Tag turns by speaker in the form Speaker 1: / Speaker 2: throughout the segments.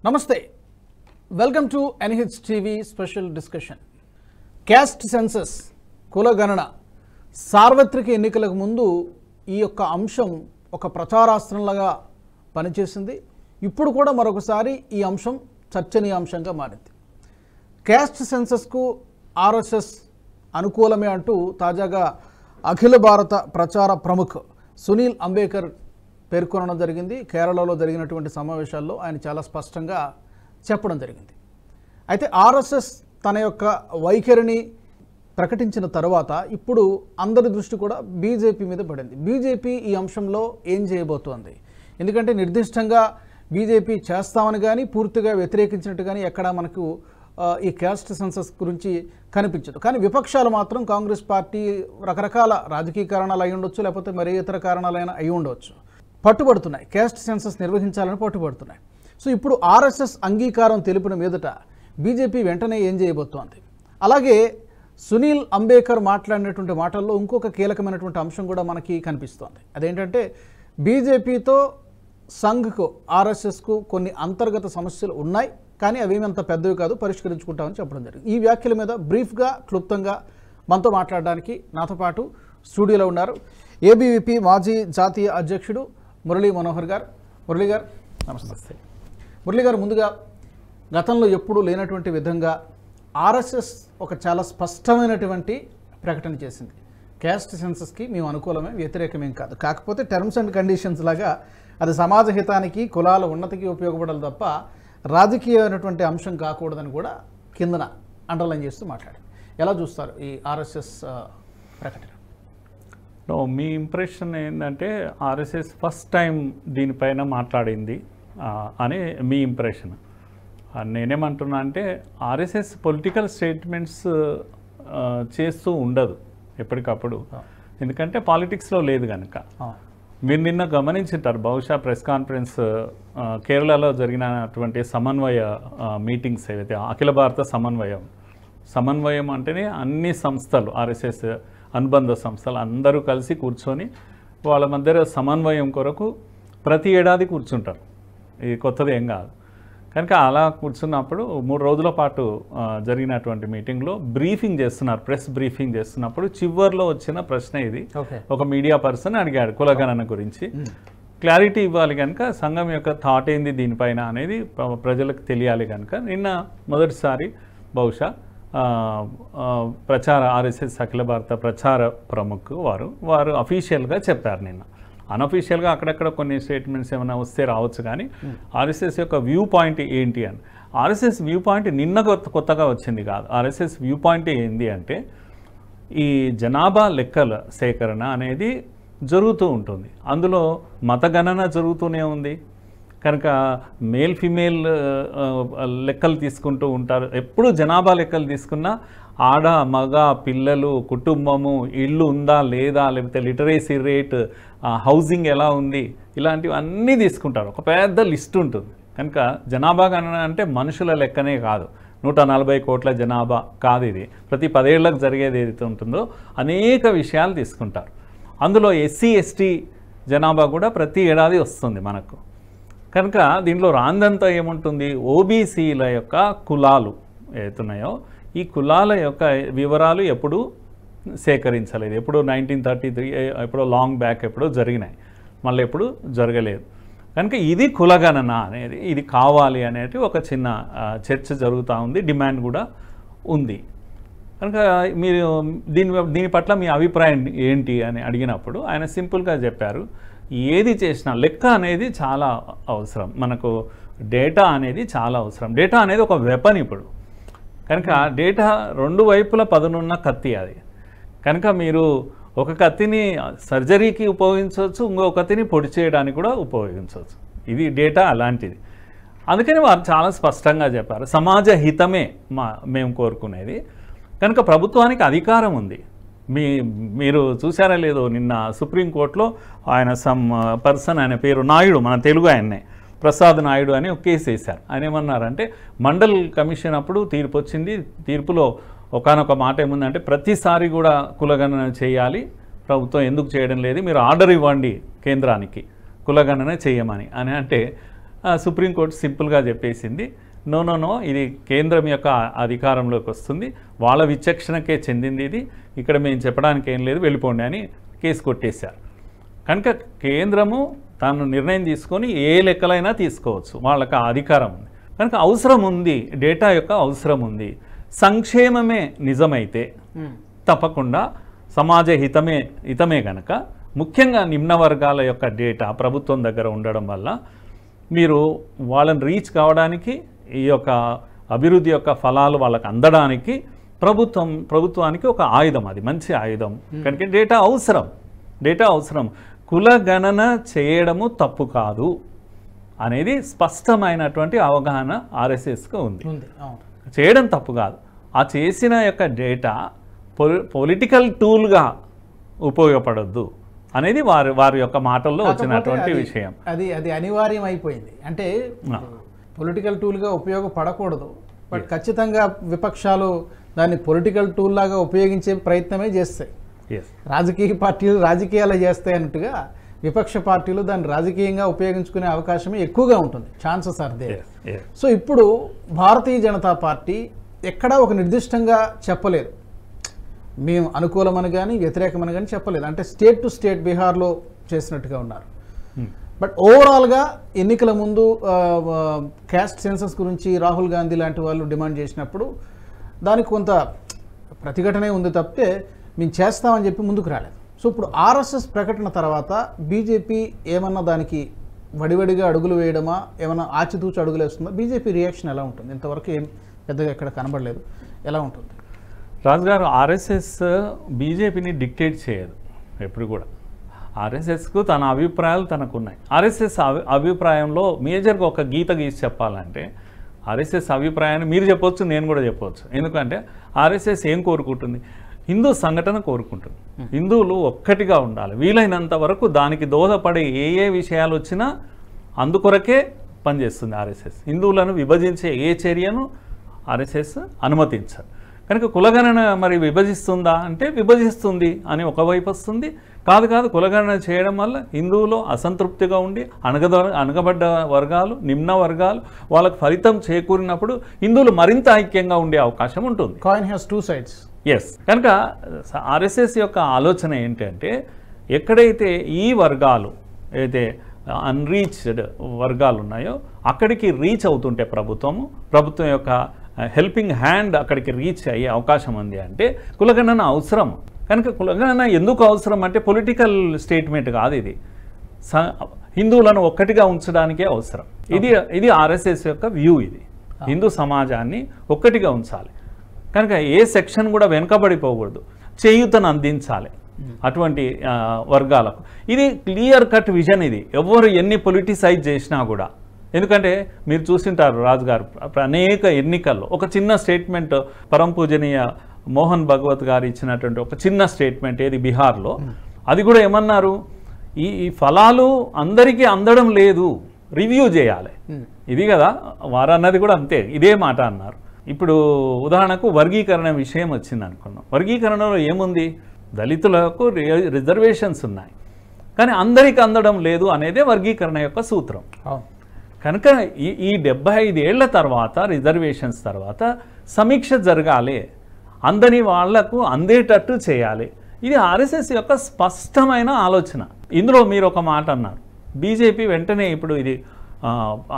Speaker 1: నమస్తే welcome to NH TV special discussion. Caste census కులగణన సార్వత్రిక ఎన్నికలకు ముందు ఈ యొక్క అంశం ఒక ప్రచారాస్త్రంలాగా పనిచేసింది. ఇప్పుడు కూడా మరొకసారి ఈ అంశం చర్చనీయాంశంగా మారింది. క్యాస్ట్ సెన్సస్కు ఆర్ఎస్ఎస్ అనుకూలమే అంటూ తాజాగా అఖిల భారత ప్రచార ప్రముఖ్ సునీల్ అంబేకర్ పేర్కొనడం జరిగింది. కేరళలో జరిగినటువంటి సమావేశాల్లో ఆయన చాలా స్పష్టంగా చెప్పడం జరిగింది. అయితే ఆర్ఎస్ఎస్ తన యొక్క వైఖరిని ప్రకటించిన తర్వాత ఇప్పుడు అందరి దృష్టి కూడా బీజేపీ మీద పడింది. బీజేపీ ఈ అంశంలో ఏం చేయబోతోంది? ఎందుకంటే నిర్దిష్టంగా బీజేపీ చేస్తామని కానీ పూర్తిగా వ్యతిరేకించినట్టు కానీ ఎక్కడా మనకు ఈ క్యాస్ట్ సెన్సస్ గురించి కనిపించదు. కానీ విపక్షాలు మాత్రం కాంగ్రెస్ పార్టీ రకరకాల రాజకీయ కారణాలు అయి ఉండొచ్చు, లేకపోతే మరే ఇతర కారణాలైనా అయి ఉండవచ్చు, పట్టుబడుతున్నాయి. క్యాస్ట్ సెన్సస్ నిర్వహించాలని పట్టుబడుతున్నాయి. సో ఇప్పుడు ఆర్ఎస్ఎస్ అంగీకారం తెలిపిన మీదట బీజేపీ వెంటనే ఏం చేయబోతోంది? అలాగే సునీల్ అంబేకర్ మాట్లాడినటువంటి మాటల్లో ఇంకొక కీలకమైనటువంటి అంశం కూడా మనకి కనిపిస్తోంది. అదేంటంటే బీజేపీతో సంఘ్కు ఆర్ఎస్ఎస్కు కొన్ని అంతర్గత సమస్యలు ఉన్నాయి, కానీ అవేమి అంత పెద్దవి కాదు, పరిష్కరించుకుంటామని చెప్పడం జరిగింది. ఈ వ్యాఖ్యల మీద బ్రీఫ్గా క్లుప్తంగా మనతో మాట్లాడడానికి నాతో పాటు స్టూడియోలో ఉన్నారు ఏబీవీపీ మాజీ జాతీయ అధ్యక్షుడు మురళీ మనోహర్ గారు. మురళీ గారు నమస్తే. మురళీ గారు, ముందుగా గతంలో ఎప్పుడూ లేనటువంటి విధంగా ఆర్ఎస్ఎస్ ఒక చాలా స్పష్టమైనటువంటి ప్రకటన చేసింది. క్యాస్ట్ సెన్సస్కి మేము అనుకూలమే, వ్యతిరేకమేం కాదు. కాకపోతే టర్మ్స్ అండ్ కండిషన్స్ లాగా అది సమాజ హితానికి, కులాల ఉన్నతికి ఉపయోగపడాలి తప్ప రాజకీయమైనటువంటి అంశం కాకూడదని కూడా కిందన అండర్లైన్ చేస్తూ మాట్లాడింది. ఎలా చూస్తారు ఈ ఆర్ఎస్ఎస్ ప్రకటన?
Speaker 2: మీ ఇంప్రెషన్ ఏంటంటే ఆర్ఎస్ఎస్ ఫస్ట్ టైం దీనిపైన మాట్లాడింది అని మీ ఇంప్రెషన్. నేనేమంటున్నా అంటే ఆర్ఎస్ఎస్ పొలిటికల్ స్టేట్మెంట్స్ చేస్తూ ఉండదు ఎప్పటికప్పుడు, ఎందుకంటే పాలిటిక్స్లో లేదు కనుక. మీరు నిన్న గమనించుంటారు బహుశా ప్రెస్ కాన్ఫరెన్స్ కేరళలో జరిగినటువంటి సమన్వయ మీటింగ్స్ ఏవైతే అఖిల భారత సమన్వయం అంటేనే అన్ని సంస్థలు, ఆర్ఎస్ఎస్ అనుబంధ సంస్థలు అందరూ కలిసి కూర్చొని వాళ్ళ మధ్య సమన్వయం కొరకు ప్రతి ఏడాది కూర్చుంటారు. ఇది కొత్తది ఏం కాదు. కనుక అలా కూర్చున్నప్పుడు 3 రోజుల పాటు జరిగినటువంటి మీటింగ్లో బ్రీఫింగ్ చేస్తున్నారు, ప్రెస్ బ్రీఫింగ్ చేస్తున్నప్పుడు చివర్లో వచ్చిన ప్రశ్న ఇది. ఒక మీడియా పర్సన్ అడిగాడు కులగణన గురించి. క్లారిటీ ఇవ్వాలి కనుక సంఘం యొక్క థాట్ ఏంది దీనిపైన అనేది ప్రజలకు తెలియాలి కనుక నిన్న మొదటిసారి బహుశా ఆర్ఎస్ఎస్ అఖిల భారత ప్రచార ప్రముఖ్ వారు అఫీషియల్గా చెప్పారు. నిన్న అన్అఫీషియల్గా అక్కడక్కడ కొన్ని స్టేట్మెంట్స్ ఏమైనా వస్తే రావచ్చు, కానీ ఆర్ఎస్ఎస్ యొక్క వ్యూ పాయింట్ ఏంటి అని. ఆర్ఎస్ఎస్ వ్యూ పాయింట్ నిన్న కొత్తగా వచ్చింది కాదు. ఆర్ఎస్ఎస్ వ్యూ పాయింట్ ఏంటి అంటే ఈ జనాభా లెక్కల సేకరణ అనేది జరుగుతూ ఉంటుంది, అందులో మతగణన జరుగుతూనే ఉంది కనుక మేల్ ఫిమేల్ లెక్కలు తీసుకుంటూ ఉంటారు. ఎప్పుడు జనాభా లెక్కలు తీసుకున్నా ఆడ మగ పిల్లలు కుటుంబము ఇల్లు ఉందా లేదా, లేకపోతే లిటరేసీ రేట్, హౌసింగ్ ఎలా ఉంది, ఇలాంటివి అన్నీ తీసుకుంటారు. ఒక పెద్ద లిస్ట్ ఉంటుంది. కనుక జనాభా గణన అంటే మనుషుల లెక్కనే కాదు, 140 కోట్ల జనాభా కాదు, ఇది ప్రతి 10 ఏళ్లకు జరిగేది ఏదైతే ఉంటుందో అనేక విషయాలు తీసుకుంటారు. అందులో ఎస్సీ ఎస్టీ జనాభా కూడా ప్రతి ఏడాది వస్తుంది మనకు. కనుక దీంట్లో రాందంతా ఏముంటుంది, ఓబీసీల యొక్క కులాలు ఏతున్నాయో ఈ కులాల యొక్క వివరాలు ఎప్పుడూ సేకరించలేదు. ఎప్పుడో 1933 ఎప్పుడో లాంగ్ బ్యాక్ ఎప్పుడో జరిగినాయి, మళ్ళీ ఎప్పుడు జరగలేదు. కనుక ఇది కులగణన అనేది, ఇది కావాలి అనేది ఒక చిన్న చర్చ జరుగుతూ ఉంది, డిమాండ్ కూడా ఉంది. కనుక మీరు దీని పట్ల మీ అభిప్రాయం ఏంటి అని అడిగినప్పుడు ఆయన సింపుల్గా చెప్పారు, ఏది చేసినా లెక్క అనేది చాలా అవసరం, మనకు డేటా అనేది చాలా అవసరం. డేటా అనేది ఒక వెపన్ ఇప్పుడు. కనుక డేటా రెండు వైపుల పదునున్న కత్తి అది. కనుక మీరు ఒక కత్తిని సర్జరీకి ఉపయోగించవచ్చు, ఇంకో కత్తిని పొడి చేయడానికి కూడా ఉపయోగించవచ్చు. ఇది డేటా అలాంటిది. అందుకని వారు చాలా స్పష్టంగా చెప్పారు, సమాజ హితమే మేము కోరుకునేది. కనుక ప్రభుత్వానికి అధికారం ఉంది. మీరు చూసారా లేదో నిన్న సుప్రీంకోర్టులో ఆయన సమ్ పర్సన్, ఆయన పేరు నాయుడు, మన తెలుగు ఆయన్నే ప్రసాద్ నాయుడు అని ఒక కేసు వేశారు. ఆయన ఏమన్నారంటే మండల్ కమిషన్ అప్పుడు తీర్పు వచ్చింది, తీర్పులో ఒకానొక మాట ఏముందంటే ప్రతిసారి కూడా కులగణన చేయాలి, ప్రభుత్వం ఎందుకు చేయడం లేదు, మీరు ఆర్డర్ ఇవ్వండి కేంద్రానికి కులగణన చేయమని అని. అంటే సుప్రీంకోర్టు సింపుల్గా చెప్పేసింది, నో నో నో, ఇది కేంద్రం యొక్క అధికారంలోకి వస్తుంది, వాళ్ళ విచక్షణకే చెందింది ఇది, ఇక్కడ మేము చెప్పడానికి ఏం లేదు, వెళ్ళిపోండి అని కేసు కొట్టేశారు. కనుక కేంద్రము తాను నిర్ణయం తీసుకొని ఏ లెక్కలైనా తీసుకోవచ్చు, వాళ్ళకి ఆ అధికారం ఉంది. కనుక అవసరం ఉంది, డేటా యొక్క అవసరం ఉంది. సంక్షేమమే నిజమైతే తప్పకుండా సమాజ హితమే కనుక ముఖ్యంగా నిమ్న వర్గాల యొక్క డేటా ప్రభుత్వం దగ్గర ఉండడం వల్ల మీరు వాళ్ళని రీచ్ కావడానికి, ఈ యొక్క అభివృద్ధి యొక్క ఫలాలు వాళ్ళకి అందడానికి ప్రభుత్వానికి ఒక ఆయుధం, అది మంచి ఆయుధం. కనుక డేటా అవసరం. కుల గణన చేయడము తప్పు కాదు అనేది స్పష్టమైనటువంటి అవగాహన ఆర్ఎస్ఎస్కి ఉంది. చేయడం తప్పు కాదు. ఆ చేసిన యొక్క డేటా పొలిటికల్ టూల్గా ఉపయోగపడద్దు అనేది వారి యొక్క మాటల్లో వచ్చినటువంటి విషయం.
Speaker 1: అది అనివార్యం అయిపోయింది. అంటే పొలిటికల్ టూల్గా ఉపయోగపడకూడదు, బట్ ఖచ్చితంగా విపక్షాలు దాన్ని పొలిటికల్ టూల్ లాగా ఉపయోగించే ప్రయత్నమే చేస్తాయి. రాజకీయ పార్టీలు రాజకీయాలు చేస్తాయి అన్నట్టుగా విపక్ష పార్టీలు దాన్ని రాజకీయంగా ఉపయోగించుకునే అవకాశమే ఎక్కువగా ఉంటుంది, ఛాన్సెస్ ఆర్ దేర్. సో ఇప్పుడు భారతీయ జనతా పార్టీ ఎక్కడా ఒక నిర్దిష్టంగా చెప్పలేదు, మేము అనుకూలమని కానీ వ్యతిరేకమని కానీ చెప్పలేదు. అంటే స్టేట్ టు స్టేట్ బీహార్లో చేసినట్టుగా ఉన్నారు. బట్ ఓవరాల్గా ఎన్నికల ముందు క్యాస్ట్ సెన్సస్ గురించి రాహుల్ గాంధీ లాంటి వాళ్ళు డిమాండ్ చేసినప్పుడు దానికి కొంత ప్రతిఘటనే ఉంది తప్పితే మేము చేస్తామని చెప్పి ముందుకు రాలేదు. సో ఇప్పుడు ఆర్ఎస్ఎస్ ప్రకటన తర్వాత బీజేపీ ఏమన్నా దానికి వడివడిగా అడుగులు వేయడమా, ఏమన్నా ఆచితూచి అడుగులు వేస్తుందా? బీజేపీ రియాక్షన్ ఎలా ఉంటుంది? ఇంతవరకు ఏం పెద్దగా ఎక్కడ కనబడలేదు, ఎలా ఉంటుంది?
Speaker 2: రాజుగారు, ఆర్ఎస్ఎస్ బీజేపీని డిక్టేట్ చేయదు ఎప్పుడు కూడా. ఆర్ఎస్ఎస్కు తన అభిప్రాయాలు తనకున్నాయి. ఆర్ఎస్ఎస్ అభిప్రాయంలో మేజర్గా ఒక గీత గీసి చెప్పాలంటే, ఆర్ఎస్ఎస్ అభిప్రాయాన్ని మీరు చెప్పవచ్చు, నేను కూడా చెప్పవచ్చు. ఎందుకంటే ఆర్ఎస్ఎస్ ఏం కోరుకుంటుంది? హిందూ సంఘటన కోరుకుంటుంది. హిందువులు ఒక్కటిగా ఉండాలి, వీలైనంత వరకు దానికి దోహదపడే ఏ విషయాలు వచ్చినా అందుకొరకే పనిచేస్తుంది ఆర్ఎస్ఎస్. హిందువులను విభజించే ఏ చర్యను ఆర్ఎస్ఎస్ అనుమతించదు. కనుక కులగణన మరి విభజిస్తుందా అంటే విభజిస్తుంది అని ఒకవైపు వస్తుంది. కాదు, కులగణన చేయడం వల్ల హిందువులు అసంతృప్తిగా ఉండి అణగబడ్డ వర్గాలు, నిమ్న వర్గాలు వాళ్ళకు ఫలితం చేకూరినప్పుడు హిందువులు మరింత ఐక్యంగా ఉండే అవకాశం ఉంటుంది.
Speaker 1: Coin has two sides.
Speaker 2: Yes. కనుక ఆర్ఎస్ఎస్ యొక్క ఆలోచన ఏంటంటే, ఎక్కడైతే ఈ వర్గాలు అయితే అన్రీచ్డ్ వర్గాలు ఉన్నాయో అక్కడికి రీచ్ అవుతుంటే ప్రభుత్వం యొక్క హెల్పింగ్ హ్యాండ్ అక్కడికి రీచ్ అయ్యే అవకాశం ఉంది. అంటే కులగణన అవసరం. కనుక కులగణన ఎందుకు అవసరం అంటే పొలిటికల్ స్టేట్మెంట్ కాదు, ఇది హిందువులను ఒక్కటిగా ఉంచడానికే అవసరం. ఇది ఆర్ఎస్ఎస్ యొక్క వ్యూ. ఇది హిందూ సమాజాన్ని ఒక్కటిగా ఉంచాలి. కనుక ఏ సెక్షన్ కూడా వెనుకబడిపోకూడదు, చేయూతను అందించాలి అటువంటి వర్గాలకు. ఇది క్లియర్ కట్ విజన్. ఇది ఎవరు ఎన్ని పొలిటిసైజ్ చేసినా కూడా, ఎందుకంటే మీరు చూసింటారు రాజుగారు అనేక ఎన్నికల్లో ఒక చిన్న స్టేట్మెంట్ పరమ పూజనీయ మోహన్ భగవత్ గారు ఇచ్చినటువంటి ఒక చిన్న స్టేట్మెంట్ ఏది బీహార్లో, అది కూడా ఏమన్నారు, ఈ ఫలాలు అందరికీ అందడం లేదు, రివ్యూ చేయాలి. ఇది కదా వారు అన్నది కూడా అంతే, ఇదే మాట అన్నారు. ఇప్పుడు ఉదాహరణకు వర్గీకరణ విషయం వచ్చింది అనుకున్నాం. వర్గీకరణలో ఏముంది? దళితులకు రిజర్వేషన్స్ ఉన్నాయి, కానీ అందరికీ అందడం లేదు అనేదే వర్గీకరణ యొక్క సూత్రం. కనుక ఈ 75 ఏళ్ల తర్వాత, రిజర్వేషన్స్ తర్వాత సమీక్ష జరగాలి, అందని వాళ్లకు అందేటట్టు చేయాలి. ఇది ఆర్ఎస్ఎస్ యొక్క స్పష్టమైన ఆలోచన. ఇందులో మీరు ఒక మాట అన్నారు, బీజేపీ వెంటనే ఇప్పుడు ఇది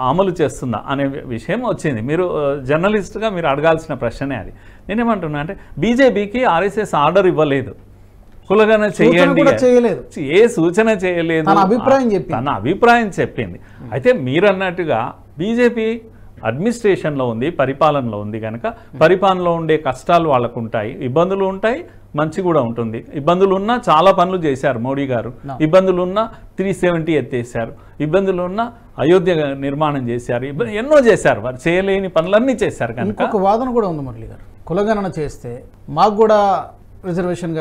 Speaker 2: అమలు చేస్తుందా అనే విషయం వచ్చింది. మీరు జర్నలిస్ట్గా మీరు అడగాల్సిన ప్రశ్నే అది. నేనేమంటున్నా అంటే, బీజేపీకి ఆర్ఎస్ఎస్ ఆర్డర్ ఇవ్వలేదు, కులగణన చేయండి, ఏ సూచన చేయలేదు, తన అభిప్రాయం చెప్పింది. అయితే మీరు అన్నట్టుగా బీజేపీ అడ్మినిస్ట్రేషన్లో ఉంది, పరిపాలనలో ఉంది. కనుక పరిపాలనలో ఉండే కష్టాలు వాళ్ళకు ఉంటాయి, ఇబ్బందులు ఉంటాయి, మంచి కూడా ఉంటుంది. ఇబ్బందులు ఉన్నా చాలా పనులు చేశారు మోడీ గారు, ఇబ్బందులు ఉన్నా 370 ఎత్తేసారు, ఇబ్బందులు ఉన్నా అయోధ్య నిర్మాణం చేశారు, ఎన్నో చేశారు, వారు చేయలేని పనులన్నీ చేశారు. కనుక
Speaker 1: ఒక వాదన కూడా ఉంది మురళి గారు, కులగణన చేస్తే మాకు కూడా రిజర్వేషన్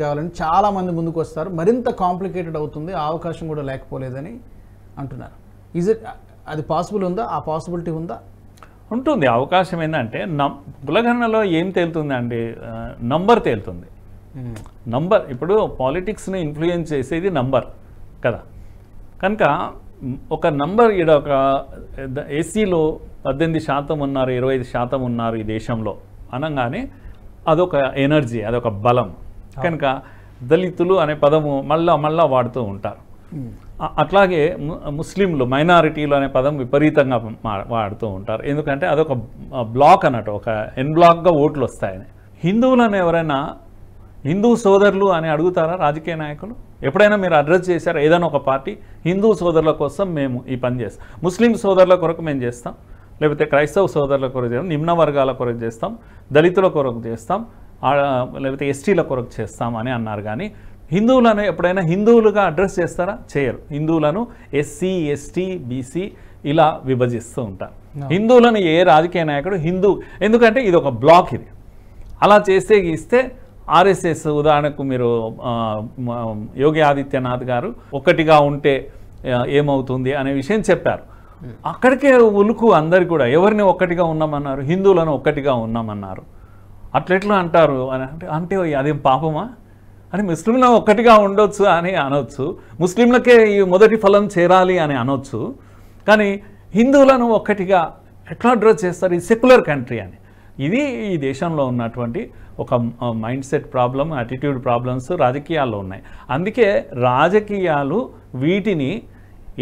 Speaker 1: కావాలని చాలామంది ముందుకు వస్తారు, మరింత కాంప్లికేటెడ్ అవుతుంది, ఆ అవకాశం కూడా లేకపోలేదని అంటున్నారు. అది పాసిబుల్ ఉందా? ఆ పాసిబిలిటీ ఉందా?
Speaker 2: ఉంటుంది. అవకాశం ఏంటంటే కులగణనలో ఏం తేలుతుంది అండి, నంబర్ తేలుతుంది. నంబర్ ఇప్పుడు పాలిటిక్స్ని ఇన్ఫ్లుయెన్స్ చేసేది నంబర్ కదా. కనుక ఒక నంబర్ ఇక్కడ ఒక ఎస్సీలో 18% ఉన్నారు, 25% ఉన్నారు ఈ దేశంలో అనగానే అదొక ఎనర్జీ, అదొక బలం. కనుక దళితులు అనే పదము మళ్ళా వాడుతూ ఉంటారు. అట్లాగే ముస్లింలు మైనారిటీలు అనే పదం విపరీతంగా వాడుతూ ఉంటారు. ఎందుకంటే అదొక బ్లాక్ అన్నట్టు, ఒక ఎన్ బ్లాక్గా ఓట్లు వస్తాయని. హిందువులను ఎవరైనా హిందూ సోదరులు అని అడుగుతారా రాజకీయ నాయకులు? ఎప్పుడైనా మీరు అడ్రస్ చేశారా ఏదైనా ఒక పార్టీ? హిందూ సోదరుల కోసం మేము ఈ పని చేస్తాం, ముస్లిం సోదరుల కొరకు మేము చేస్తాం, లేకపోతే క్రైస్తవ సోదరుల కొరకు చేస్తాం, నిమ్న వర్గాల కొరకు చేస్తాం, దళితుల కొరకు చేస్తాం, లేకపోతే ఎస్టీల కొరకు చేస్తాం అని అన్నారు. కానీ హిందువులను ఎప్పుడైనా హిందువులుగా అడ్రస్ చేస్తారా? చేయరు. హిందువులను ఎస్సీ, ఎస్టీ, బీసీ ఇలా విభజిస్తూ ఉంటారు. హిందువులను ఏ రాజకీయ నాయకుడు హిందూ, ఎందుకంటే ఇది ఒక బ్లాక్. ఇది అలా చేస్తే గీస్తే ఆర్ఎస్ఎస్ ఉదాహరణకు మీరు యోగి ఆదిత్యనాథ్ గారు ఒక్కటిగా ఉంటే ఏమవుతుంది అనే విషయం చెప్పారు. అక్కడికే ఉలుకు అందరు కూడా ఎవరిని ఒక్కటిగా ఉన్నామన్నారు? హిందువులను ఒక్కటిగా ఉన్నామన్నారు. అట్లెట్లా అంటారు అని అంటే అదేం పాపమా అని? ముస్లింలను ఒక్కటిగా ఉండొచ్చు అని అనొచ్చు, ముస్లింలకే ఈ మొదటి ఫలం చేరాలి అని అనొచ్చు, కానీ హిందువులను ఒక్కటిగా ఎట్లా అడ్రస్ చేస్తారు? ఈ సెక్యులర్ కంట్రీ అని. ఇది ఈ దేశంలో ఉన్నటువంటి ఒక mind set problem, attitude problems రాజకీయాల్లో ఉన్నాయి. అందుకే రాజకీయాలు వీటిని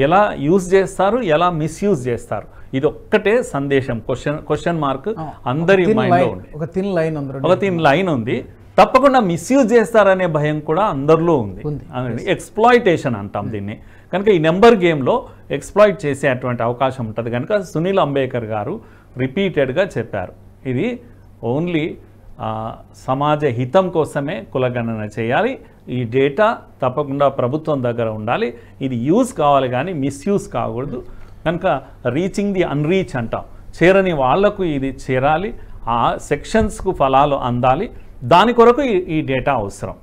Speaker 2: ఎలా యూజ్ చేస్తారు, ఎలా మిస్యూజ్ చేస్తారు, ఇది ఒక్కటే సందేశం. క్వశ్చన్ మార్క్ అందరి మైండ్లో ఉంది.
Speaker 1: ఒక థిన్
Speaker 2: లైన్ ఉంది. తప్పకుండా మిస్యూజ్ చేస్తారనే భయం కూడా అందరిలో ఉంది. ఎక్స్ప్లాయిటేషన్ అంటాం దీన్ని. కనుక ఈ నెంబర్ గేమ్లో ఎక్స్ప్లాయిట్ చేసేటువంటి అవకాశం ఉంటుంది. కనుక సునీల్ అంబేద్కర్ గారు రిపీటెడ్గా చెప్పారు, ఇది ఓన్లీ సమాజ హితం కోసమే కులగణన చేయాలి, ఈ డేటా తప్పకుండా ప్రభుత్వం దగ్గర ఉండాలి, ఇది యూజ్ కావాలి కానీ మిస్యూజ్ కాకూడదు. కనుక రీచింగ్ ది అన్రీచ్ అంటాం, చేరని వాళ్లకు ఇది చేరాలి, ఆ సెక్షన్స్కు ఫలాలు అందాలి, దాని కొరకు ఈ డేటా అవసరం.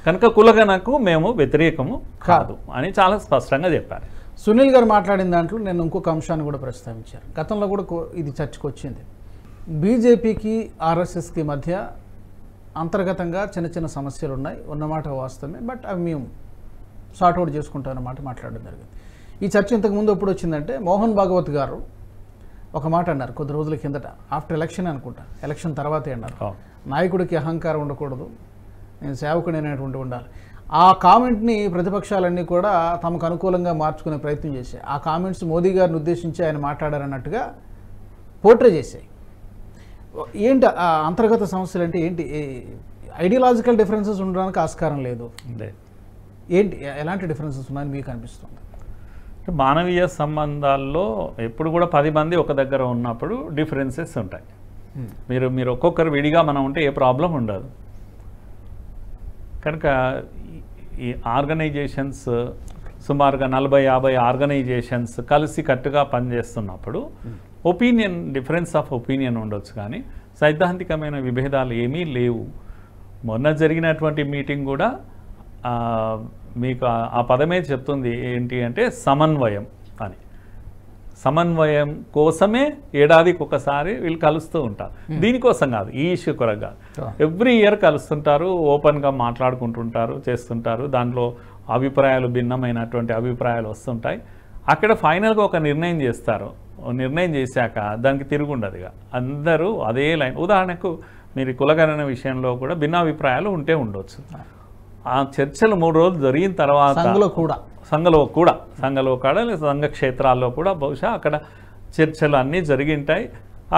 Speaker 2: కనుక కులగణనకు మేము వ్యతిరేకము కాదు అని చాలా స్పష్టంగా చెప్పారు.
Speaker 1: సునీల్ గారు మాట్లాడిన దాంట్లో నేను ఇంకొక అంశాన్ని కూడా ప్రస్తావించారు. గతంలో కూడా ఇది చర్చకు వచ్చింది. బీజేపీకి ఆర్ఎస్ఎస్కి మధ్య అంతర్గతంగా చిన్న చిన్న సమస్యలు ఉన్నాయి, ఉన్నమాట వాస్తవమే, బట్ అవి మేము సార్ట్అవుట్ చేసుకుంటామన్నమాట మాట్లాడడం జరిగింది. ఈ చర్చ ఇంతకుముందు ఎప్పుడు వచ్చిందంటే మోహన్ భాగవత్ గారు ఒక మాట అన్నారు కొద్ది రోజుల కిందట, ఆఫ్టర్ ఎలక్షన్ అనుకుంటా, ఎలక్షన్ తర్వాతే అన్నారు, నాయకుడికి అహంకారం ఉండకూడదు, నేను సేవకుడు అనేటువంటి ఉండాలి. ఆ కామెంట్ని ప్రతిపక్షాలన్నీ కూడా తమకు అనుకూలంగా మార్చుకునే ప్రయత్నం చేశాయి. ఆ కామెంట్స్ మోదీ గారిని ఉద్దేశించి ఆయన మాట్లాడారన్నట్టుగా పోర్ట్రే చేశాయి. ఏంటి అంతర్గత సమస్యలు అంటే ఏంటి? ఐడియాలజికల్ డిఫరెన్సెస్ ఉండడానికి ఆస్కారం లేదు. ఏంటి ఎలాంటి డిఫరెన్సెస్ ఉన్నాయని మీకు అనిపిస్తుంది?
Speaker 2: మానవీయ సంబంధాల్లో ఎప్పుడు కూడా 10 మంది ఒక దగ్గర ఉన్నప్పుడు డిఫరెన్సెస్ ఉంటాయి. మీరు ఒక్కొక్కరు విడిగా మనం ఉంటే ఏ ప్రాబ్లం ఉండదు. కనుక ఈ ఆర్గనైజేషన్స్ సుమారుగా 40-50 ఆర్గనైజేషన్స్ కలిసి కట్టుగా పనిచేస్తున్నప్పుడు డిఫరెన్స్ ఆఫ్ ఒపీనియన్ ఉండొచ్చు, కానీ సైద్ధాంతికమైన విభేదాలు ఏమీ లేవు. మొన్న జరిగినటువంటి మీటింగ్ కూడా మీకు ఆ పదమే చెప్తుంది ఏంటి అంటే సమన్వయం అని. సమన్వయం కోసమే ఏడాదికి ఒకసారి వీళ్ళు కలుస్తూ ఉంటారు. దీనికోసం కాదు, ఈ ఇష్యూ కొరకు కాదు. ఎవ్రీ ఇయర్ కలుస్తుంటారు, ఓపెన్గా మాట్లాడుకుంటుంటారు, చేస్తుంటారు. దాంట్లో అభిప్రాయాలు భిన్నమైనటువంటి అభిప్రాయాలు వస్తుంటాయి. అక్కడ ఫైనల్గా ఒక నిర్ణయం చేస్తారు. నిర్ణయం చేశాక దానికి తిరుగుండదుగా, అందరూ అదే లైన్. ఉదాహరణకు మీరు కులగణన విషయంలో కూడా భిన్నాభిప్రాయాలు ఉంటే ఉండొచ్చు. ఆ చర్చలు 3 రోజులు జరిగిన తర్వాత సంఘలో కూడా లేదా సంఘ క్షేత్రాల్లో కూడా బహుశా అక్కడ చర్చలు అన్నీ జరిగింటాయి.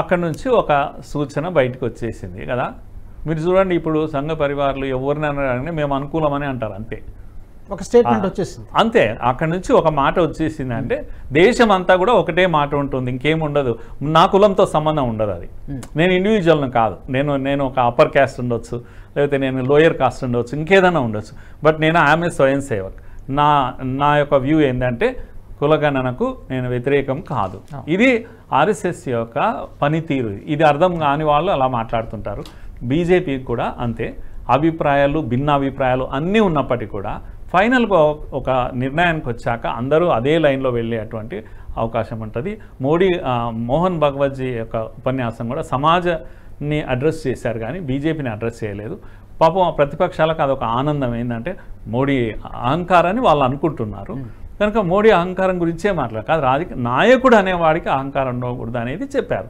Speaker 2: అక్కడ నుంచి ఒక సూచన బయటకు వచ్చేసింది కదా. మీరు చూడండి, ఇప్పుడు సంఘ పరివారాలు ఎవరినైనా మేము అనుకూలమని అంటారు, అంతే.
Speaker 1: ఒక స్టేట్మెంట్ వచ్చేసింది
Speaker 2: అంతే. అక్కడి నుంచి ఒక మాట వచ్చేసింది అంటే దేశం అంతా కూడా ఒకటే మాట ఉంటుంది, ఇంకేముండదు. నా కులంతో సంబంధం ఉండదు. అది నేను ఇండివిజువల్ని కాదు, నేను ఒక అప్పర్ క్యాస్ట్ ఉండొచ్చు, లేకపోతే నేను లోయర్ కాస్ట్ ఉండొచ్చు, ఇంకేదైనా ఉండొచ్చు, బట్ నేను ఆమె స్వయం సేవక్. నా యొక్క వ్యూ ఏంటంటే కులగణనకు నేను వ్యతిరేకం కాదు. ఇది ఆర్ఎస్ఎస్ యొక్క పనితీరు. ఇది అర్థం కాని వాళ్ళు అలా మాట్లాడుతుంటారు. బీజేపీకి కూడా అంతే. అభిప్రాయాలు భిన్నాభిప్రాయాలు అన్నీ ఉన్నప్పటికీ కూడా ఫైనల్గా ఒక నిర్ణయానికి వచ్చాక అందరూ అదే లైన్లో వెళ్ళేటువంటి అవకాశం ఉంటుంది. మోహన్ భగవత్జీ యొక్క ఉపన్యాసం కూడా సమాజాన్ని అడ్రస్ చేశారు కానీ బీజేపీని అడ్రస్ చేయలేదు. పాపం ప్రతిపక్షాలకు అదొక ఆనందం ఏంటంటే మోడీ అహంకారాన్ని వాళ్ళు అనుకుంటున్నారు. కనుక మోడీ అహంకారం గురించే మాట్లాడారు. కాదు, నాయకుడు అనేవాడికి అహంకారం ఉండకూడదు అనేది చెప్పారు.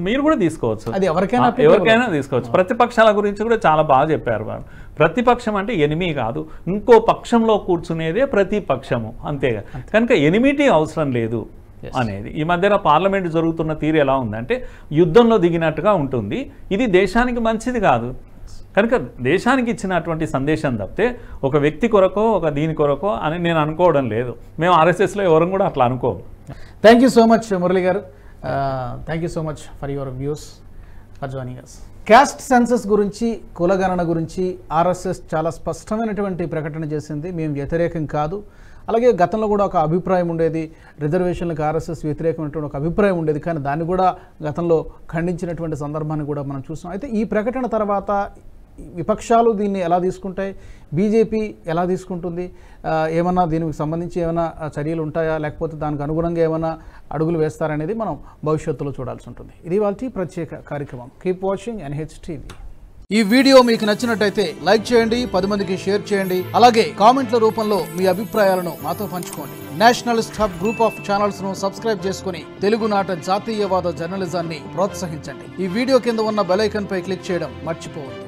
Speaker 2: మీరు కూడా తీసుకోవచ్చు,
Speaker 1: అది
Speaker 2: ఎవరికైనా తీసుకోవచ్చు. ప్రతిపక్షాల గురించి కూడా చాలా బాగా చెప్పారు వారు. ప్రతిపక్షం అంటే ఎనిమి కాదు, ఇంకో పక్షంలో కూర్చునేదే ప్రతిపక్షము, అంతేగా. కనుక ఎనిమిటీ అవసరం లేదు అనేది. ఈ మధ్యన పార్లమెంట్ జరుగుతున్న తీరు ఎలా ఉందంటే యుద్ధంలో దిగినట్టుగా ఉంటుంది. ఇది దేశానికి మంచిది కాదు. కనుక దేశానికి ఇచ్చినటువంటి సందేశం తప్పితే ఒక వ్యక్తి కొరకో ఒక దీని కొరకో అని నేను అనుకోవడం లేదు. మేము ఆర్ఎస్ఎస్లో ఎవరు కూడా అట్లా అనుకోము.
Speaker 1: Thank you so much Murali గారు. Thank you so much for your views, for joining us. Caste census గురించి, కులగణన గురించి ఆర్ఎస్ఎస్ చాలా స్పష్టమైనటువంటి ప్రకటన చేసింది. మేము వ్యతిరేకం కాదు. అలాగే గతంలో కూడా ఒక అభిప్రాయం ఉండేది, రిజర్వేషన్లకు ఆర్ఎస్ఎస్ వ్యతిరేకమైనటువంటి ఒక అభిప్రాయం ఉండేది, కానీ దాన్ని కూడా గతంలో ఖండించినటువంటి సందర్భాన్ని కూడా మనం చూసాం. అయితే ఈ ప్రకటన తర్వాత విపక్షాలు దీన్ని ఎలా తీసుకుంటాయి, బీజేపీ ఎలా తీసుకుంటుంది, ఏమన్నా దీనికి సంబంధించి ఏమైనా చర్యలు ఉంటాయా, లేకపోతే దానికి అనుగుణంగా ఏమైనా అడుగులు వేస్తారనేది మనం భవిష్యత్తులో చూడాల్సి ఉంటుంది. ఇది వాళ్ళ ప్రత్యేక కార్యక్రమం. Keep watching NH TV. ఈ వీడియో మీకు నచ్చినట్టయితే లైక్ చేయండి, 10 మందికి షేర్ చేయండి. అలాగే కామెంట్ల రూపంలో మీ అభిప్రాయాలను మాతో పంచుకోండి. Nationalist hub group of channels ను సబ్స్క్రైబ్ చేసుకుని తెలుగునాట జాతీయవాద జర్నలిజాన్ని ప్రోత్సహించండి. ఈ వీడియో కింద ఉన్న బెల్ ఐకాన్ పై క్లిక్ చేయడం మర్చిపోవద్దు.